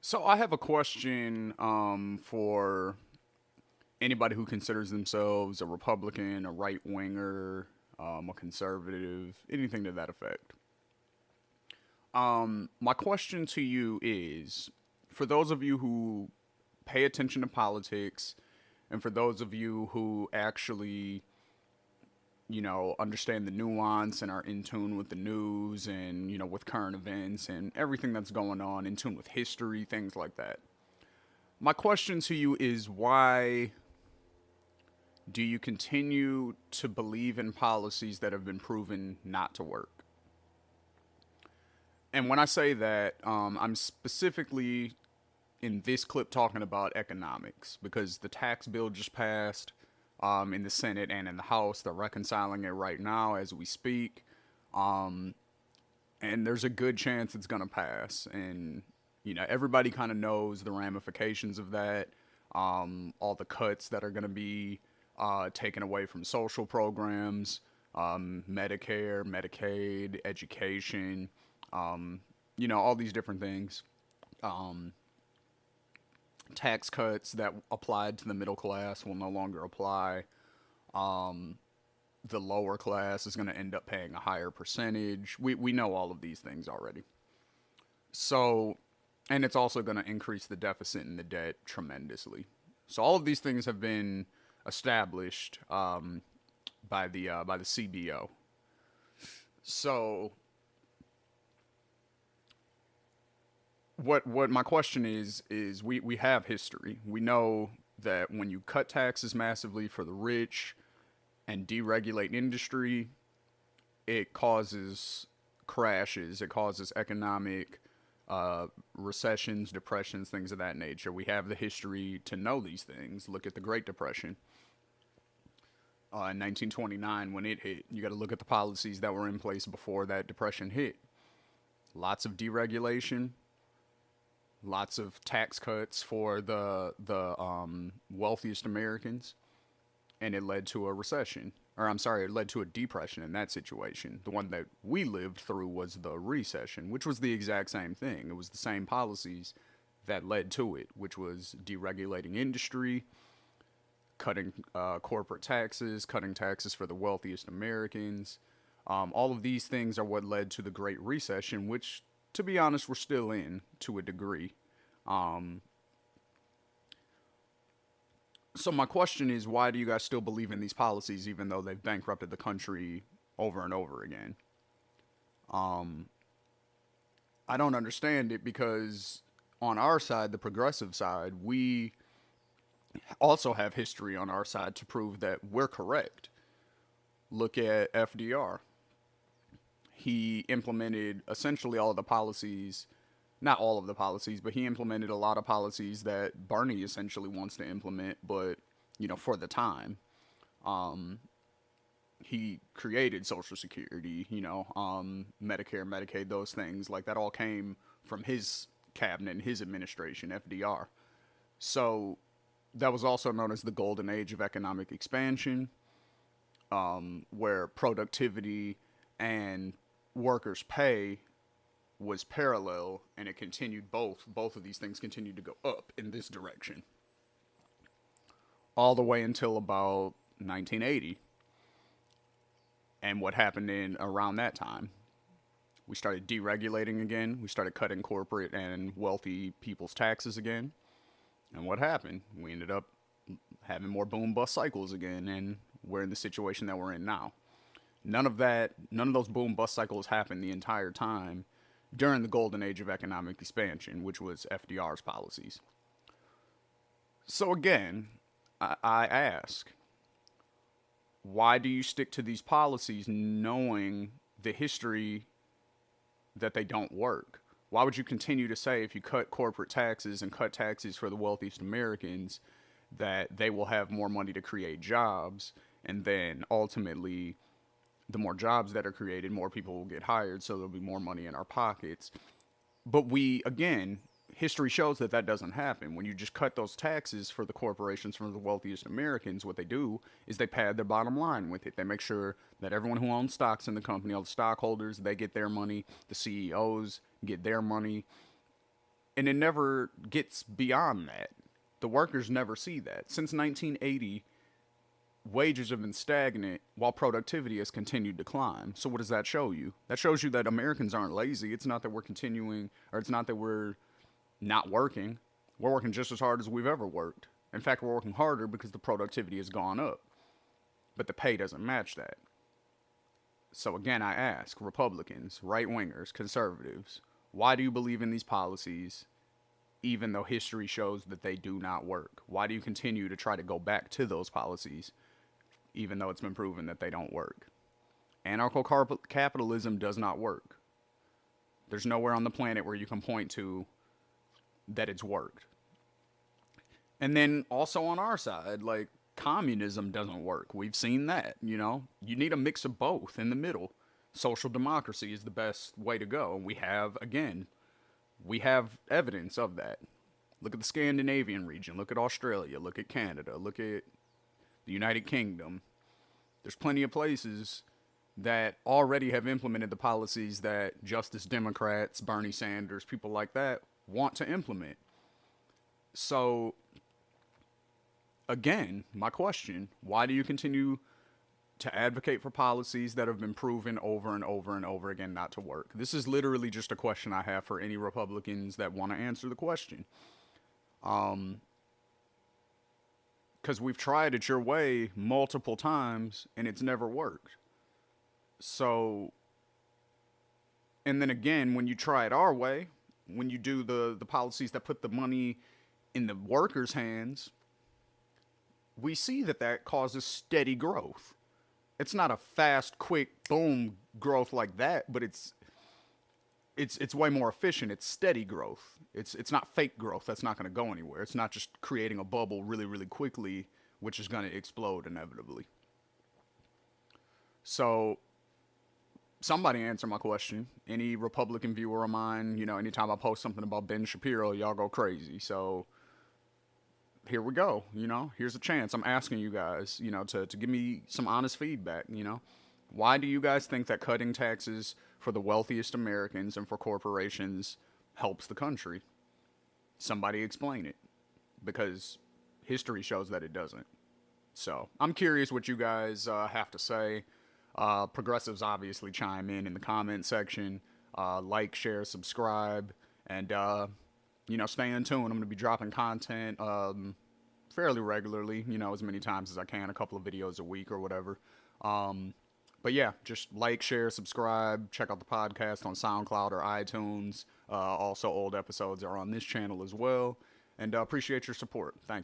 So I have a question for anybody who considers themselves a Republican, a right winger, a conservative, anything to that effect. My question to you is, for those of you who pay attention to politics, and for those of you who actually, understand the nuance and are in tune with the news and with current events and everything that's going on, in tune with history, things like that. My question to you is why do you continue to believe in policies that have been proven not to work? And when I say that, I'm specifically in this clip talking about economics because the tax bill just passed in the Senate and in the House. They're reconciling it right now as we speak. Um, and there's a good chance it's going to pass. And, everybody kind of knows the ramifications of that, all the cuts that are going to be taken away from social programs, Medicare, Medicaid, education, all these different things. Um, Tax cuts that applied to the middle class will no longer apply. Um, the lower class is going to end up paying a higher percentage. We know all of these things already. So, and it's also going to increase the deficit and the debt tremendously. So all of these things have been established by the CBO. So what my question is we have history. We know that when you cut taxes massively for the rich and deregulate industry, it causes crashes. It causes economic recessions, depressions, things of that nature. We have the history to know these things. Look at the Great Depression in 1929 when it hit. You got to look at the policies that were in place before that depression hit. Lots of deregulation, lots of tax cuts for the wealthiest Americans, and it led to a recession. Or I'm sorry, it led to a depression in that situation. The one that we lived through was the recession, which was the exact same thing. It was the same policies that led to it, which was deregulating industry, cutting corporate taxes, cutting taxes for the wealthiest Americans. All of these things are what led to the Great Recession, which, to be honest, we're still in to a degree. Um, so my question is, why do you guys still believe in these policies, even though they've bankrupted the country over and over again? Um, I don't understand it because on our side, the progressive side, we also have history on our side to prove that we're correct. Look at FDR. He implemented essentially all of the policies, not all of the policies, but he implemented a lot of policies that Bernie essentially wants to implement, but for the time. Um, he created Social Security, Medicare, Medicaid, those things. Like that all came from his cabinet and his administration, FDR. So that was also known as the golden age of economic expansion, where productivity and workers' pay was parallel, and it continued both of these things continued to go up in this direction all the way until about 1980. And what happened in around that time, we started deregulating again, we started cutting corporate and wealthy people's taxes again. And what happened? We ended up having more boom bust cycles again, and we're in the situation that we're in now. None of those boom bust cycles happened the entire time during the golden age of economic expansion, which was FDR's policies. So again, I ask, why do you stick to these policies knowing the history that they don't work? Why would you continue to say if you cut corporate taxes and cut taxes for the wealthiest Americans that they will have more money to create jobs, and then ultimately the more jobs that are created, more people will get hired, so there'll be more money in our pockets. But again, history shows that that doesn't happen. When you just cut those taxes for the corporations, for the wealthiest Americans, what they do is they pad their bottom line with it. They make sure that everyone who owns stocks in the company, all the stockholders, they get their money, the CEOs get their money. And it never gets beyond that. The workers never see that. Since 1980, wages have been stagnant while productivity has continued to climb. So what does that show you? That shows you that Americans aren't lazy. It's not that we're continuing, or it's not that we're not working. We're working just as hard as we've ever worked. In fact, we're working harder because the productivity has gone up. But the pay doesn't match that. So again, I ask Republicans, right wingers, conservatives, why do you believe in these policies even though history shows that they do not work? Why do you continue to try to go back to those policies even though it's been proven that they don't work? Anarcho-capitalism does not work. There's nowhere on the planet where you can point to that it's worked. And then also on our side, like, communism doesn't work. We've seen that, you know? You need a mix of both in the middle. Social democracy is the best way to go. And we have evidence of that. Look at the Scandinavian region. Look at Australia. Look at Canada. Look at the United Kingdom. There's plenty of places that already have implemented the policies that Justice Democrats, Bernie Sanders, people like that want to implement. So, again, my question, why do you continue to advocate for policies that have been proven over and over and over again not to work? This is literally just a question I have for any Republicans that want to answer the question. Because we've tried it your way multiple times and it's never worked. So, and then again, when you try it our way, when you do the policies that put the money in the workers' hands, we see that causes steady growth. It's not a fast, quick, boom growth like that, but it's way more efficient. It's steady growth. It's not fake growth. That's not going to go anywhere. It's not just creating a bubble really, really quickly, which is going to explode inevitably. So, somebody answer my question. Any Republican viewer of mine, you know, anytime I post something about Ben Shapiro, y'all go crazy. So, here we go, you know, here's a chance. I'm asking you guys, you know, to give me some honest feedback, you know. Why do you guys think that cutting taxes for the wealthiest Americans and for corporations helps the country? Somebody explain it, because history shows that it doesn't. So I'm curious what you guys have to say. Progressives obviously chime in the comment section. Like, share, subscribe, and you know, stay in tune. I'm going to be dropping content fairly regularly, you know, as many times as I can, a couple of videos a week or whatever. But yeah, just like, share, subscribe, check out the podcast on SoundCloud or iTunes. Also, old episodes are on this channel as well. And appreciate your support. Thank you.